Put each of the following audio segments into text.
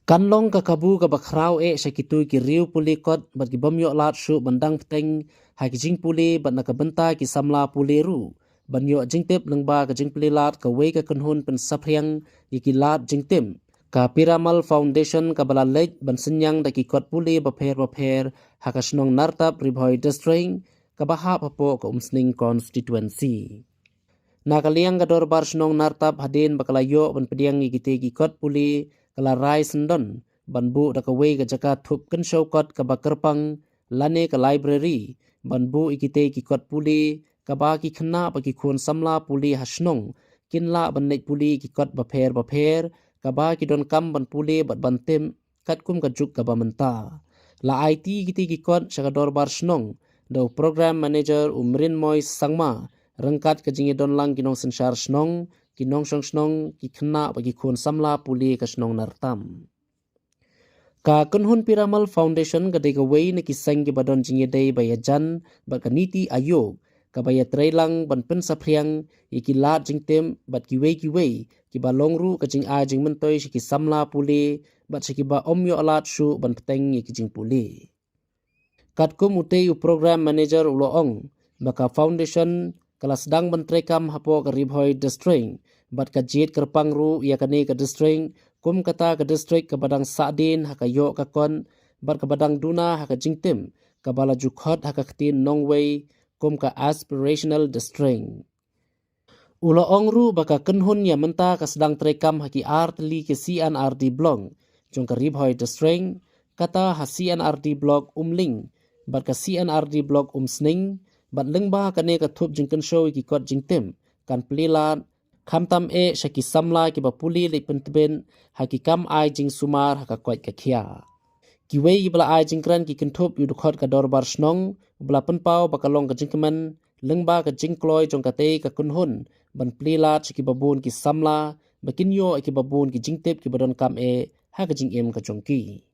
Kanlong kakabu ka bakrau syakitu ki riu puli kot bat ki bamyo lat shu bandang peteng hai ki jing puli bat nakabenta ki samla puli ru banyo jingtip lengba ka jing puli lat ka wei ka kenhun pen sapriang ki lat jingtim ka piramal foundation ka bala lej ban senyang da ki kot puli bapher haka Shnong Nartap ribhoi district ka baha papo ka umsning constituency. Nakaliang ka dorbar Shnong Nartap hadin bakalayo ban pediang ki kot puli kala rai sendon banbu da kawei ka jaka Thup Kynshew kot ka bakerpang lane ka library banbu ikite ki kot puli ka ba ki khna ba ki khon samla puli hasnong kinla bannek puli ki kot bapher ka ba ki don kam ban puli bat bantim kat kum ka juk ka ba menta la IT kiti ki kot shaka dorbar Shnong do program manager umrin moy sangma rengkat ka jingi don lang kinong sensar Shnong kinong Shnong ki khna ba ki khon samla puli ka Shnong Nartam ka kunhun piramal foundation ka dega wei na kisang ki badon jingi dei bayajan ba ka niti ayog ka baya trailang ban pen sapriang ikilat jingtem bat ki wei ki balong ru ka jing a jing mentoi ki samla puli bat ki ba omyo alat shu ban peteng ki jing puli katkum utei u program manager uloong baka foundation kala sedang mentrekam hapo ka ribhoi district bat ka jit kerpang ru yakani ka district kum kata ka district ka badang sadin haka yo ka kon bat ka badang duna haka jingtim ka bala jukhot haka ktin nongwei kum ka aspirational district ulo ongru baka kenhun ya menta ka sedang trekam haki artli ke CNRD blong jong ka ribhoi district kata ha CNRD blog umling bat ka CNRD blog umsning bat lengba ka ne ka Thup jing Kynshew ki kot jingtim kan plilat khamtam shaki samla ki bapuli le pentben haki kam ai jing sumar haka kwat ka khia ki wei bla ai jing kran ki Thup yu khot ka dorbar Shnong bla penpau bakalong ka jingkeman lengba ka jingkloi jong ka te ka kunhun ban plilat shaki babun ki samla bakinyo ki babun ki jingtip ki badon kam haka jingem ka jongki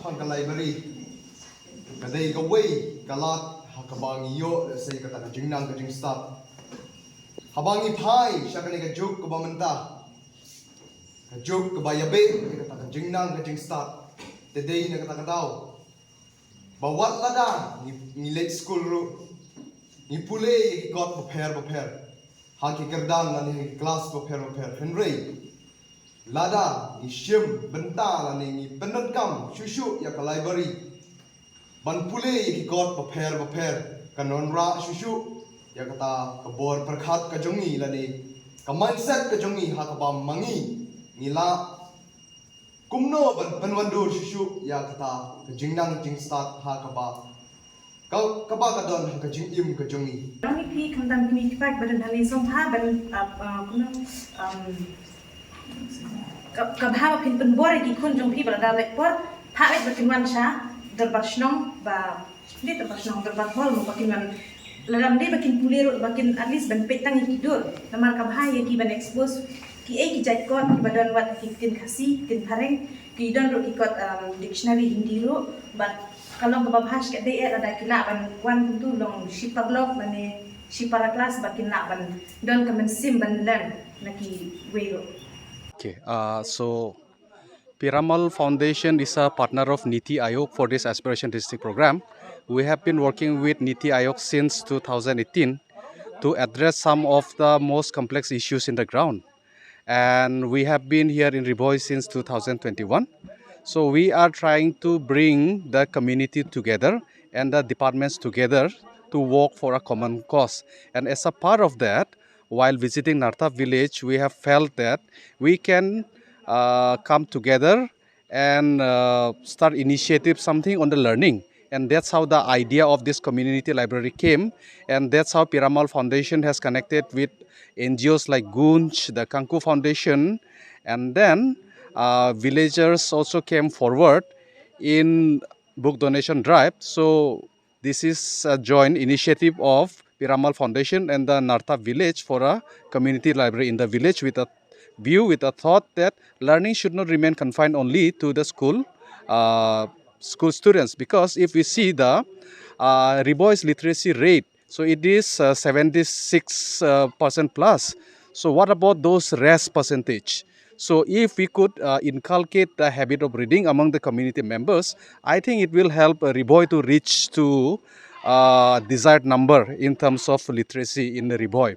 Hang ka library ka dei ka wei ka lat hakabangi yo sei ka ta jingnang ka jing start habangi phai shakani ka juk ka bamanta ka juk ka bayabe ka ta jingnang ka jing start te dei na ka ta daw bawat lada ni late school ru ni pule ki got bapher ha ki kerdan na ni class bapher henry lada isyem benta la ni penodkam shushu ya ka library ban pule ki got bapher kanon ra shushu ya kata kabor perkhat ka jongi la ni ka mindset ka jongi ha ka ba mangi nila kumno ban penwandur shushu ya kata ka jingnang jing start ha ka ba ka don ka jingim ka jongi Kami pi kandang kami kipak badan hali som ha ban kuno kabha pin penbor ki kun jong pi berada lekpor ha ek bakin wan sha darbar Shnong ba ni darbar Shnong darbar hol mo bakin wan lalam de bakin pulero bakin at least ban petang tidur namar kabha ye ki ban expose ki ki jakot ki badan wat ki kin khasi kin thareng ki don ro ki kot dictionary hindi ro but kalau babahas kat de ada kila ban wan tu long shipa blog bane shipara class bakin na ban don kamen sim ban learn naki wero. Okay, so Piramal Foundation is a partner of Niti Aayog for this Aspiration District program. We have been working with Niti Aayog since 2018 to address some of the most complex issues in the ground. And we have been here in Ribhoi since 2021. So we are trying to bring the community together and the departments together to work for a common cause. And as a part of that, while visiting Nartap village, we have felt that we can come together and start initiative something on the learning. And that's how the idea of this community library came. And that's how Piramal Foundation has connected with NGOs like Gunj, the Kanku Foundation. And then villagers also came forward in book donation drive. So this is a joint initiative of Piramal Foundation and the Nartap village for a community library in the village with a view, with a thought that learning should not remain confined only to the school students. Because if we see the Ribhoi's literacy rate, so it is 76% plus. So what about those rest percentage? So if we could inculcate the habit of reading among the community members, I think it will help Riboy to reach to desired number in terms of literacy in the Riboy.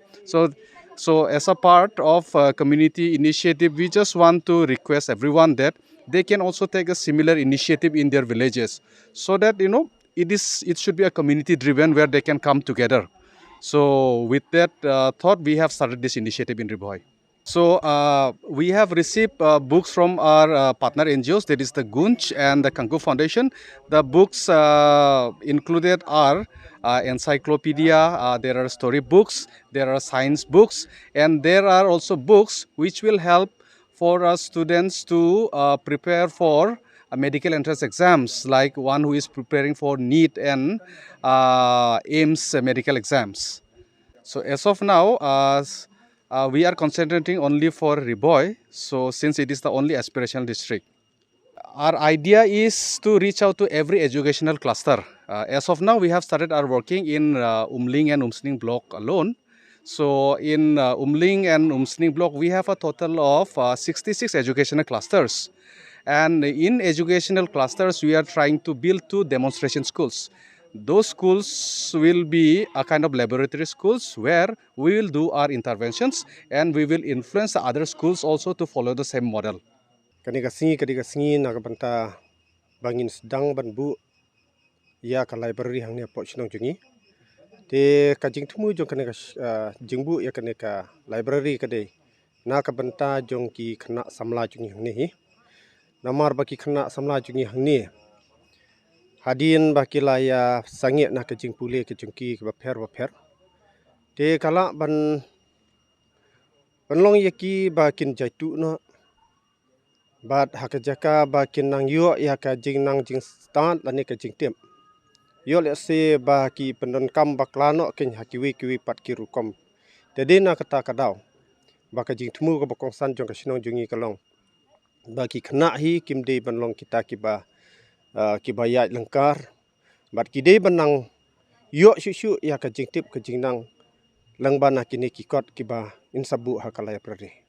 So as a part of community initiative, we just want to request everyone that they can also take a similar initiative in their villages, so that it should be a community driven where they can come together. So with that thought, we have started this initiative in Riboy. So we have received books from our partner NGOs, that is the Gunch and the Kangku Foundation. The books included are encyclopedia, there are story books, there are science books, and there are also books which will help for us students to prepare for medical entrance exams, like one who is preparing for NEET and AIMS medical exams. So as of now, we are concentrating only for Riboy, so since it is the only aspirational district. Our idea is to reach out to every educational cluster. As of now, we have started our working in Umling and Umsning block alone. So in Umling and Umsning block, we have a total of 66 educational clusters. And in educational clusters, we are trying to build 2 demonstration schools. Those schools will be a kind of laboratory schools where we will do our interventions, and we will influence the other schools also to follow the same model. Kaniga singi nakabanta bangin sedang banbu ya ka library hangnya po Shnong jungi te ka Thmu jong kaniga jingbu ya kaniga library kade nakabanta jong ki khana samla jungi hangni hi namar baki khana samla jungi hangni hadin baki la ya sangi na ka jingpule ke jungki ba pher te kala banlong yaki bakin jaitu no bat hakajaka ba kinang yo ya ka Jingnang Jingtip lani ka Jingtip yo le se ba ki pendon kam baklano kin kiwi pat ki rukom jadi na kata kadau ba ka Thmu ka bokong san jong ka Shnong jungi kalong ba ki khna hi kim de banlong kita ki ba ya lengkar bat ki de banang yo shu ya ka Jingtip ka Jingnang lang ba na kini ki kot ki ba insabu ha kalaya prade.